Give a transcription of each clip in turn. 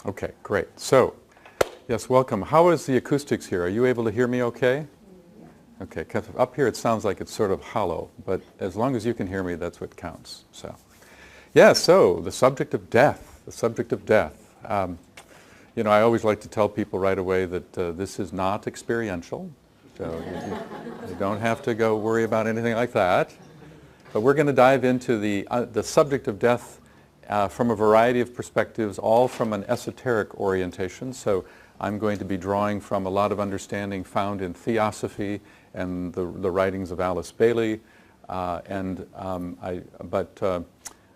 Okay, great. So, yes, welcome. How is the acoustics here? Are you able to hear me okay? Okay, 'cause up here it sounds like it's sort of hollow, but as long as you can hear me, that's what counts. So, yeah, so the subject of death, the subject of death. You know, I always like to tell people right away that this is not experiential, so you don't have to go worry about anything like that. But we're going to dive into the subject of death from a variety of perspectives, all from an esoteric orientation. So I'm going to be drawing from a lot of understanding found in Theosophy and the writings of Alice Bailey.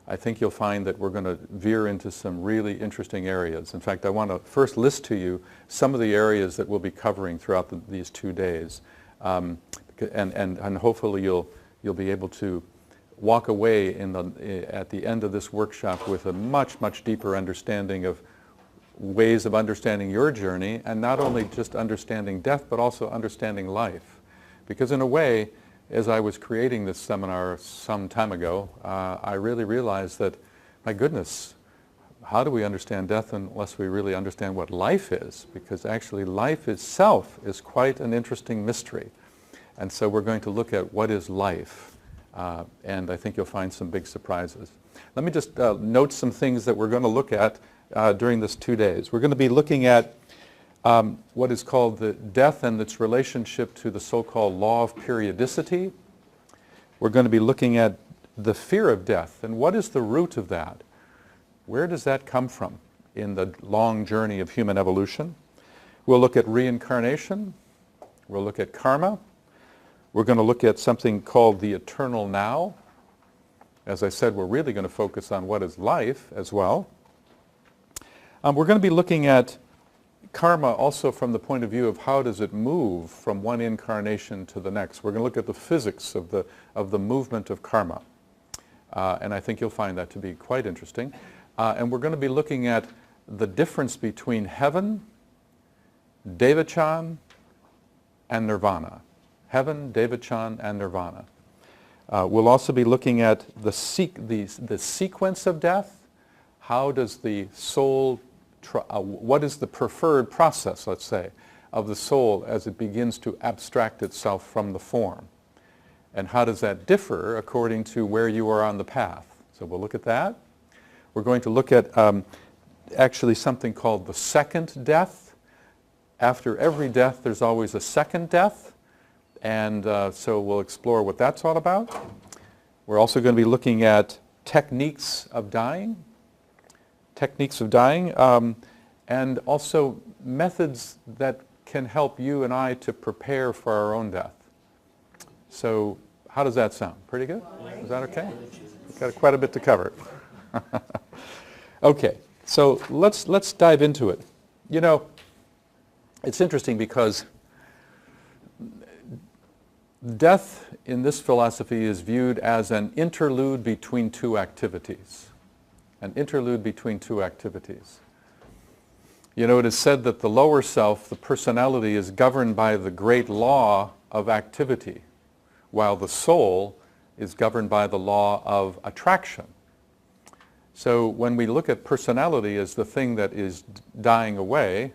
I think you'll find that we're going to veer into some really interesting areas. In fact, I want to first list to you some of the areas that we'll be covering throughout these 2 days. And hopefully you'll be able to walk away at the end of this workshop with a much, much deeper understanding of ways of understanding your journey, and not only just understanding death, but also understanding life. Because in a way, as I was creating this seminar some time ago, I really realized that, my goodness, how do we understand death unless we really understand what life is? Because actually life itself is quite an interesting mystery. And so we're going to look at what is life. And I think you'll find some big surprises. Let me just note some things that we're going to look at during this 2 days. We're going to be looking at what is called the death and its relationship to the so-called law of periodicity. We're going to be looking at the fear of death and what is the root of that? Where does that come from in the long journey of human evolution? We'll look at reincarnation. We'll look at karma. We're going to look at something called the eternal now. As I said, we're really going to focus on what is life as well. We're going to be looking at karma also from the point of view of how does it move from one incarnation to the next. We're going to look at the physics of the movement of karma. And I think you'll find that to be quite interesting. And we're going to be looking at the difference between heaven, Devachan, and nirvana. Heaven, Devachan, and nirvana. We'll also be looking at the sequence of death. How does the soul, what is the preferred process, let's say, of the soul as it begins to abstract itself from the form? And how does that differ according to where you are on the path? So we'll look at that. We're going to look at actually something called the second death. After every death, there's always a second death. And so we'll explore what that's all about. We're also going to be looking at techniques of dying, and also methods that can help you and I to prepare for our own death. So how does that sound? Pretty good? Is that okay? We've got quite a bit to cover. Okay, so let's dive into it. You know, it's interesting because death in this philosophy is viewed as an interlude between two activities. An interlude between two activities. You know, it is said that the lower self, the personality, is governed by the great law of activity, while the soul is governed by the law of attraction. So when we look at personality as the thing that is dying away,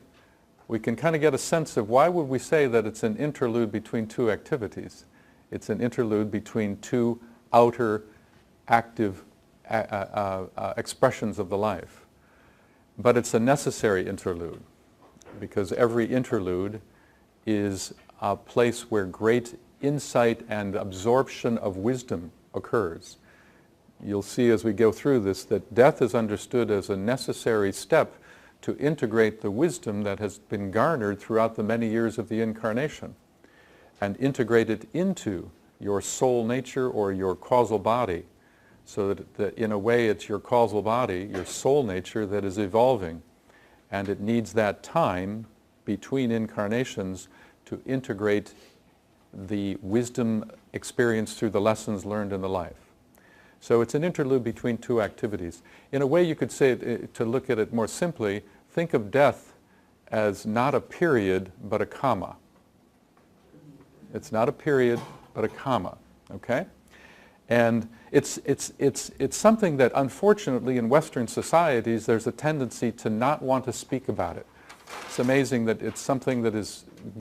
we can kind of get a sense of why would we say that it's an interlude between two activities. It's an interlude between two outer active expressions of the life. But it's a necessary interlude, because every interlude is a place where great insight and absorption of wisdom occurs. You'll see as we go through this that death is understood as a necessary step to integrate the wisdom that has been garnered throughout the many years of the incarnation and integrate it into your soul nature or your causal body, so that in a way it's your causal body, your soul nature, that is evolving, and it needs that time between incarnations to integrate the wisdom experienced through the lessons learned in the life. So it's an interlude between two activities. In a way you could say, to look at it more simply, think of death as not a period but a comma. It's not a period but a comma, okay? And it's something that unfortunately in Western societies there's a tendency to not want to speak about it. It's amazing that it's something that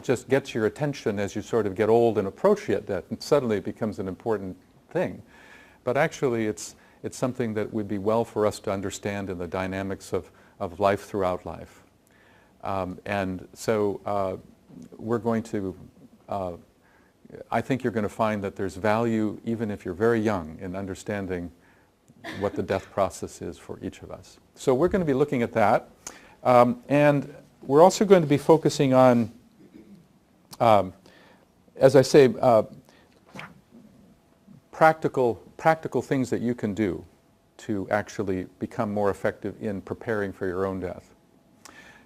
just gets your attention as you sort of get old and approach death, and suddenly it becomes an important thing. But actually it's something that would be well for us to understand in the dynamics of life throughout life. And so we're going to, I think you're going to find that there's value, even if you're very young, in understanding what the death process is for each of us. So we're going to be looking at that. And we're also going to be focusing on, as I say, practical things that you can do to actually become more effective in preparing for your own death.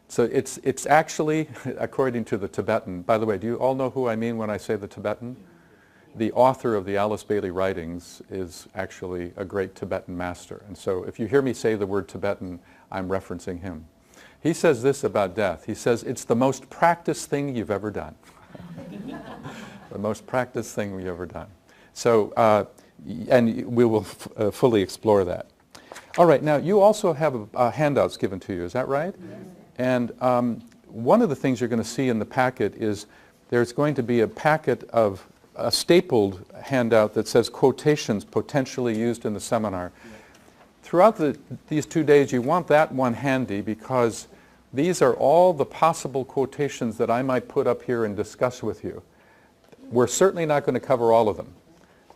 So it's actually, according to the Tibetan, by the way, do you all know who I mean when I say the Tibetan? The author of the Alice Bailey writings is actually a great Tibetan master. And so if you hear me say the word Tibetan, I'm referencing him. He says this about death. He says, it's the most practiced thing you've ever done. The most practiced thing we've ever done. So, and we will fully explore that. All right, now you also have handouts given to you, is that right? Yes. And one of the things you're going to see in the packet is there's going to be a packet of a stapled handout that says quotations potentially used in the seminar. Yes. Throughout these 2 days, you want that one handy because these are all the possible quotations that I might put up here and discuss with you. We're certainly not going to cover all of them.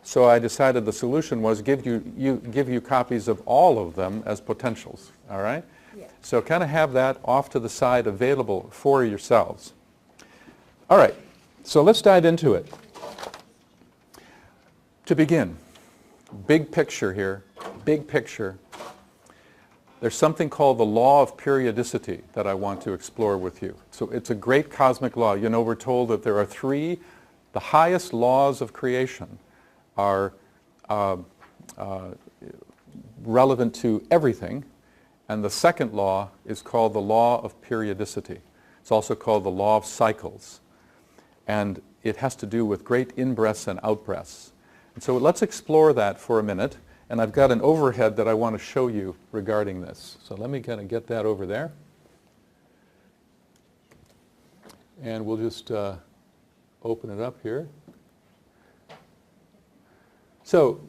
So I decided the solution was give you copies of all of them as potentials, all right? Yeah. So kind of have that off to the side available for yourselves. All right, so let's dive into it. To begin, big picture here, big picture. There's something called the law of periodicity that I want to explore with you. So it's a great cosmic law. You know, we're told that there are three, the highest laws of creation are relevant to everything, and the second law is called the law of periodicity. It's also called the law of cycles, and it has to do with great in-breaths and out-breaths. And so let's explore that for a minute, and I've got an overhead that I want to show you regarding this. So let me kind of get that over there, and we'll just open it up here. So,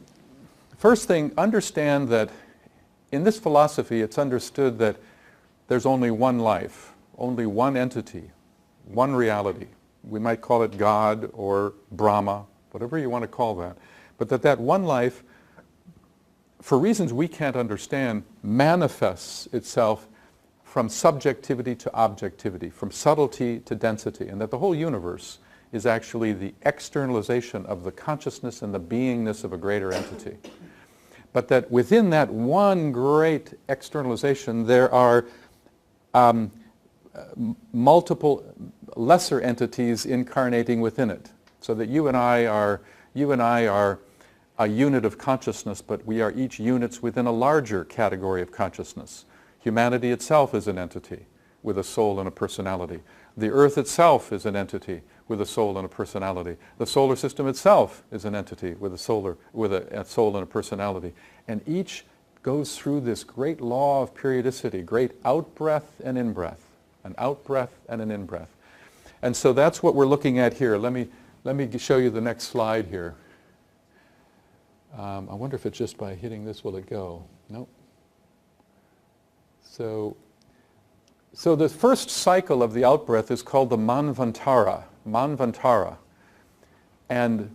first thing, understand that in this philosophy it's understood that there's only one life, only one entity, one reality. We might call it God or Brahma, whatever you want to call that. But that one life, for reasons we can't understand, manifests itself from subjectivity to objectivity, from subtlety to density, and that the whole universe is actually the externalization of the consciousness and the beingness of a greater entity. But that within that one great externalization there are multiple lesser entities incarnating within it. So that you and I are a unit of consciousness, but we are each units within a larger category of consciousness. Humanity itself is an entity with a soul and a personality. The earth itself is an entity with a soul and a personality. The solar system itself is an entity with a soul and a personality. And each goes through this great law of periodicity, great out-breath and in-breath, an out-breath and an in-breath. And so that's what we're looking at here. Let me show you the next slide here. I wonder if it's just by hitting this will it go. Nope. So the first cycle of the out-breath is called the Manvantara. Manvantara. And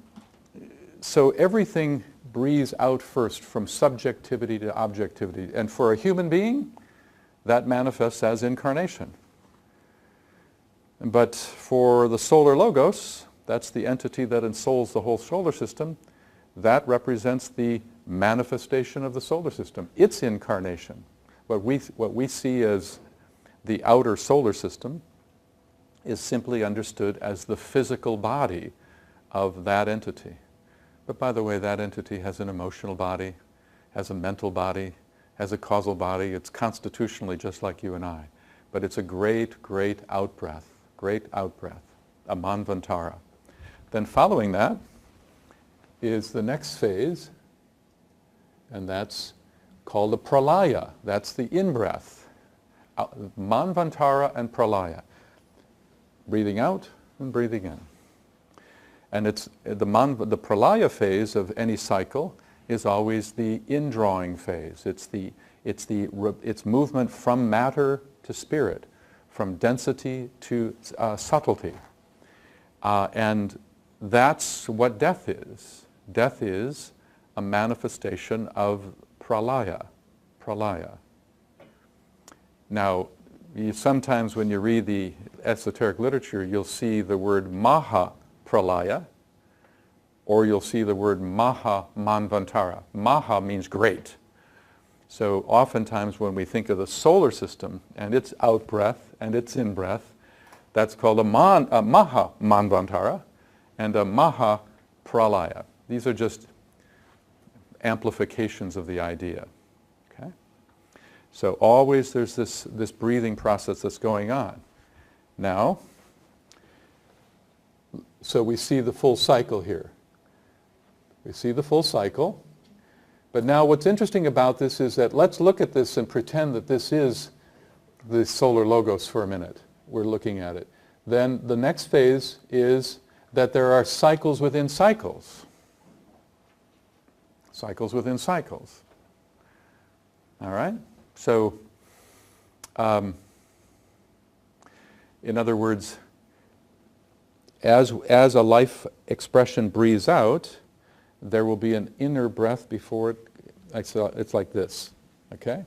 so everything breathes out first from subjectivity to objectivity. And for a human being, that manifests as incarnation. But for the solar logos, that's the entity that ensouls the whole solar system, that represents the manifestation of the solar system, its incarnation. What we see as the outer solar system is simply understood as the physical body of that entity. But by the way, that entity has an emotional body, has a mental body, has a causal body. It's constitutionally just like you and I. But it's a great, great out-breath, a Manvantara. Then following that is the next phase, And that's called a pralaya. That's the in-breath. Manvantara and pralaya. Breathing out and breathing in. And it's the pralaya phase of any cycle is always the indrawing phase. It's movement from matter to spirit, from density to subtlety. And that's what death is. Death is a manifestation of pralaya. Now, sometimes when you read the esoteric literature, you'll see the word maha pralaya, or you'll see the word maha manvantara. Maha means great. So oftentimes when we think of the solar system and its out-breath and its in-breath, that's called a maha manvantara and a maha pralaya. These are just amplifications of the idea. Okay? So always there's this breathing process that's going on. Now, so we see the full cycle here. We see the full cycle. But now what's interesting about this is that let's look at this and pretend that this is the solar logos for a minute. We're looking at it. Then the next phase is that there are cycles within cycles. Cycles within cycles. All right? So, in other words, as a life expression breathes out, there will be an inner breath before it. It's like this, okay?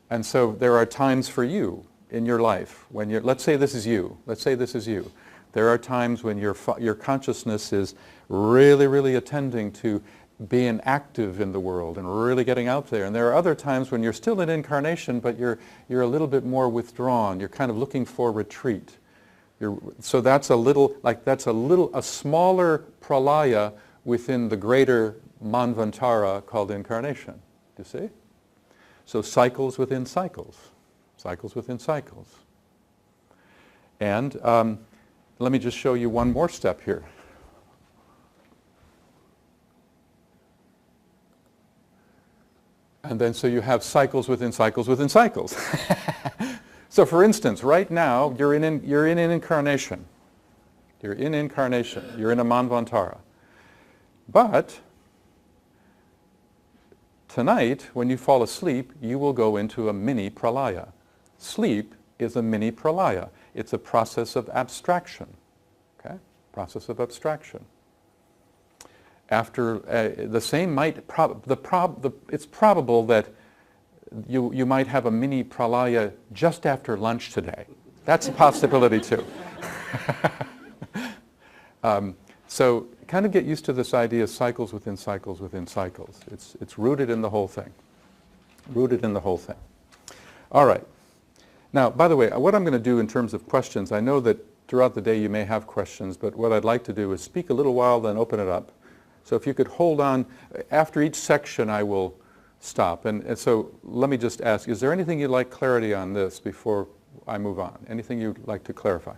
And so there are times for you in your life when you're, let's say this is you. Let's say this is you. There are times when your consciousness is really, really attending to being active in the world and really getting out there. And there are other times when you're still in incarnation, but you're a little bit more withdrawn. You're kind of looking for retreat. So that's a smaller pralaya within the greater manvantara called incarnation. Do you see? So cycles within cycles. Cycles within cycles. And let me just show you one more step here. And then so you have cycles within cycles within cycles. So for instance, right now you're in an incarnation. You're in incarnation. You're in a manvantara. But tonight, when you fall asleep, you will go into a mini pralaya. Sleep is a mini pralaya. It's a process of abstraction. Okay? Process of abstraction. After the same might it's probable that you might have a mini pralaya just after lunch today. That's a possibility too. So kind of get used to this idea of cycles within cycles within cycles. It's rooted in the whole thing. Rooted in the whole thing. All right. Now, by the way, what I'm going to do in terms of questions, I know that throughout the day you may have questions, but what I'd like to do is speak a little while, then open it up. So if you could hold on, after each section I will stop. And so let me just ask, is there anything you'd like clarity on this before I move on? Anything you'd like to clarify?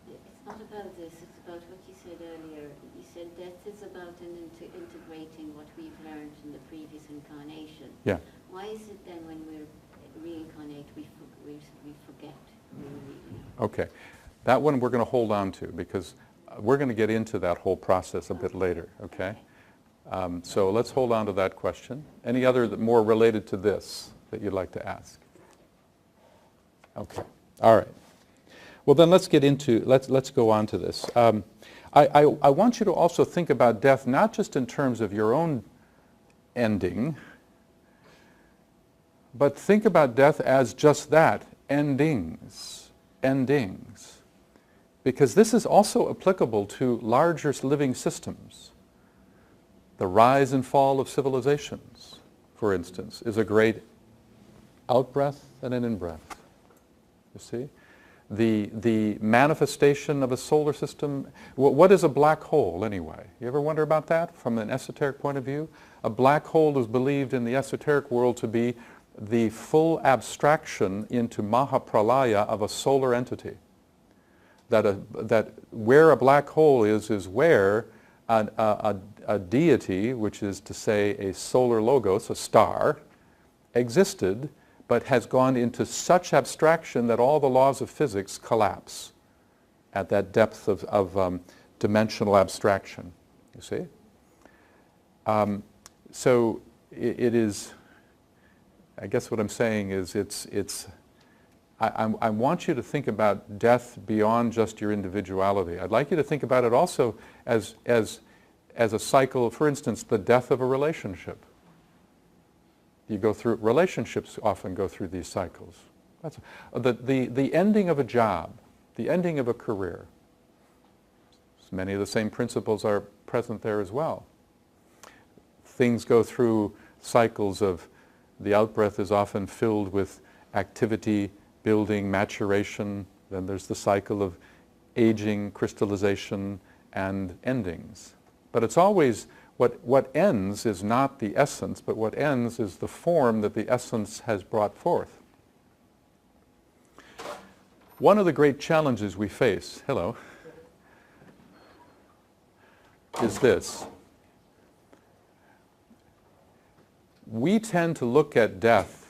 It's not about this, it's about what you said earlier. You said death is about integrating what we've learned in the previous incarnation. Yeah. Why is it then when we reincarnate we forget? Okay. That one we're going to hold on to because we're going to get into that whole process a bit later, okay? So let's hold on to that question. Any other more related to this that you'd like to ask? Okay. All right. Well, then let's get into, let's go on to this. I want you to also think about death not just in terms of your own ending, but think about death as just that, endings. Endings. Because this is also applicable to larger living systems. The rise and fall of civilizations, for instance, is a great out-breath and an in-breath. You see? The manifestation of a solar system. What is a black hole anyway? You ever wonder about that from an esoteric point of view? A black hole is believed in the esoteric world to be the full abstraction into Mahapralaya of a solar entity. That where a black hole is where a a deity, which is to say a solar logos, a star, existed, but has gone into such abstraction that all the laws of physics collapse at that depth of dimensional abstraction, you see? So it is, I guess what I'm saying is I want you to think about death beyond just your individuality. I'd like you to think about it also as a cycle, for instance, the death of a relationship. You go through, relationships often go through these cycles. That's, the ending of a job, the ending of a career. Many of the same principles are present there as well. Things go through cycles of, the out-breath is often filled with activity, building, maturation. Then there's the cycle of aging, crystallization, and endings. But it's always, what ends is not the essence, but what ends is the form that the essence has brought forth. One of the great challenges we face, hello, is this. We tend to look at death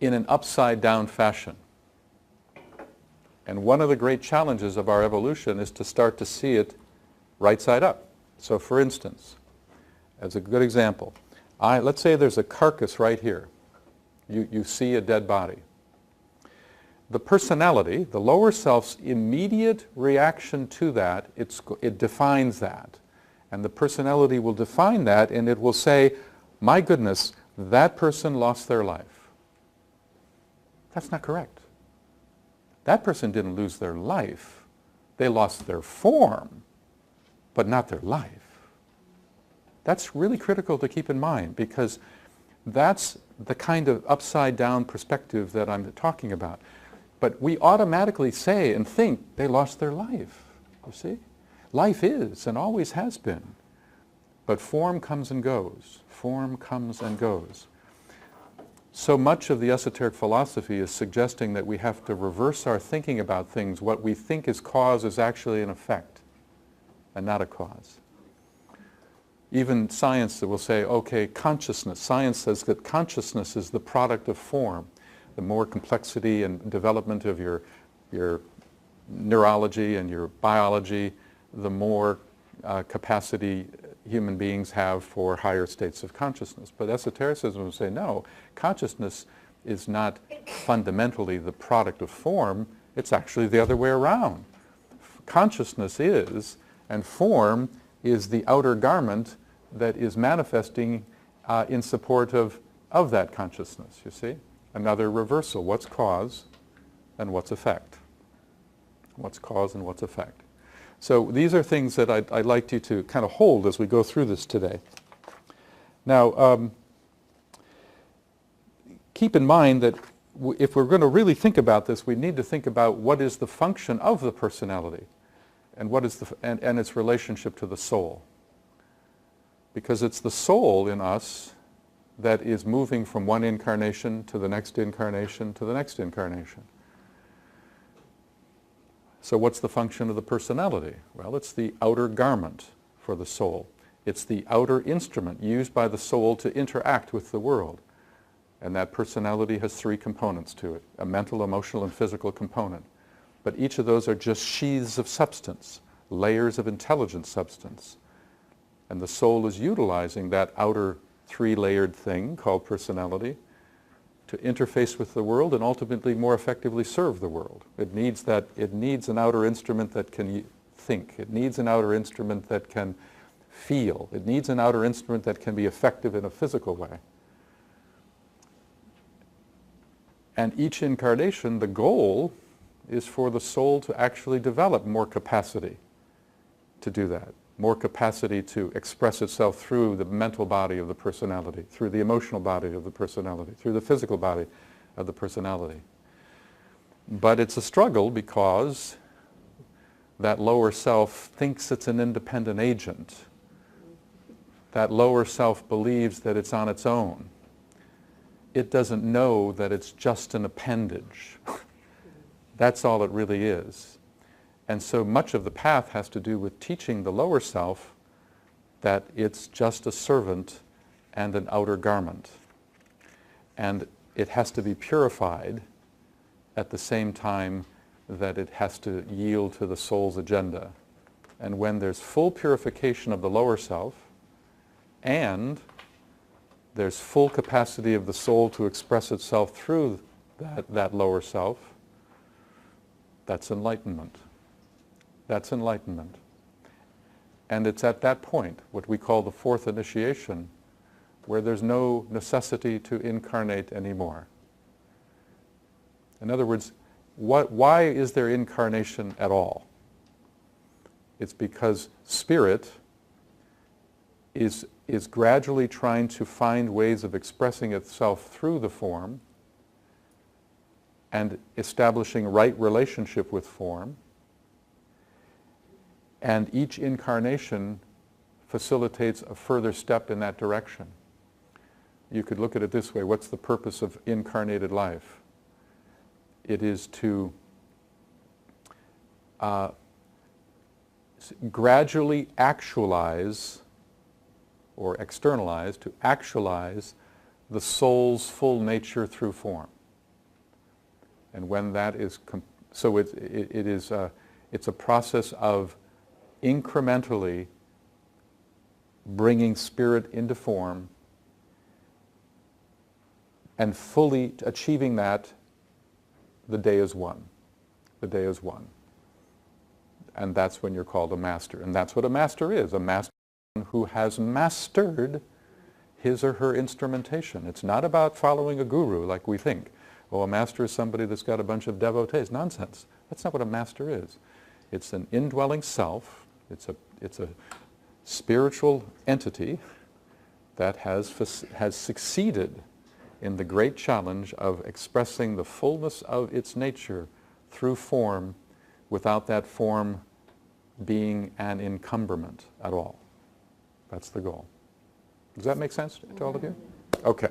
in an upside-down fashion. And one of the great challenges of our evolution is to start to see it right side up. So for instance, as a good example, let's say there's a carcass right here. You see a dead body. The personality, the lower self's immediate reaction to that, it defines that. And the personality will define that, and it will say, my goodness, that person lost their life. That's not correct. That person didn't lose their life. They lost their form, but not their life. That's really critical to keep in mind, because that's the kind of upside-down perspective that I'm talking about. But we automatically say and think they lost their life, you see? Life is and always has been. But form comes and goes. Form comes and goes. So much of the esoteric philosophy is suggesting that we have to reverse our thinking about things. What we think is cause is actually an effect and not a cause. Even science will say, okay, consciousness. Science says that consciousness is the product of form. The more complexity and development of your neurology and your biology, the more capacity human beings have for higher states of consciousness. But esotericism will say, no, consciousness is not fundamentally the product of form, it's actually the other way around. Consciousness is, and form is the outer garment that is manifesting in support of that consciousness, you see? Another reversal. What's cause and what's effect? What's cause and what's effect? So these are things that I'd like you to kind of hold as we go through this today. Now, keep in mind that if we're going to really think about this, we need to think about what is the function of the personality and what is and its relationship to the soul. Because it's the soul in us that is moving from one incarnation to the next incarnation to the next incarnation. So what's the function of the personality? Well, it's the outer garment for the soul. It's the outer instrument used by the soul to interact with the world. And that personality has three components to it, a mental, emotional, and physical component. But each of those are just sheaths of substance, layers of intelligent substance. And the soul is utilizing that outer three-layered thing called personality to interface with the world and ultimately more effectively serve the world. It needs an outer instrument that can think. It needs an outer instrument that can feel. It needs an outer instrument that can be effective in a physical way. And each incarnation, the goal is for the soul to actually develop more capacity to do that. More capacity to express itself through the mental body of the personality, through the emotional body of the personality, through the physical body of the personality. But it's a struggle because that lower self thinks it's an independent agent. That lower self believes that it's on its own. It doesn't know that it's just an appendage. That's all it really is. And so much of the path has to do with teaching the lower self that it's just a servant and an outer garment. And it has to be purified at the same time that it has to yield to the soul's agenda. And when there's full purification of the lower self, and there's full capacity of the soul to express itself through that lower self, that's enlightenment. That's enlightenment. And it's at that point, what we call the fourth initiation, where there's no necessity to incarnate anymore. In other words, why is there incarnation at all? It's because spirit is gradually trying to find ways of expressing itself through the form and establishing right relationship with form. And each incarnation facilitates a further step in that direction. You could look at it this way. What's the purpose of incarnated life? It is to gradually actualize or externalize, to actualize the soul's full nature through form. And when that is, it's a process of incrementally bringing spirit into form and fully achieving that. The day is one. The day is one. And that's when you're called a master. And that's what a master is. A master who has mastered his or her instrumentation. It's not about following a guru like we think. Oh, a master is somebody that's got a bunch of devotees. Nonsense. That's not what a master is. It's an indwelling self. It's a spiritual entity that has succeeded in the great challenge of expressing the fullness of its nature through form without that form being an encumberment at all. That's the goal. Does that make sense to all of you? Okay.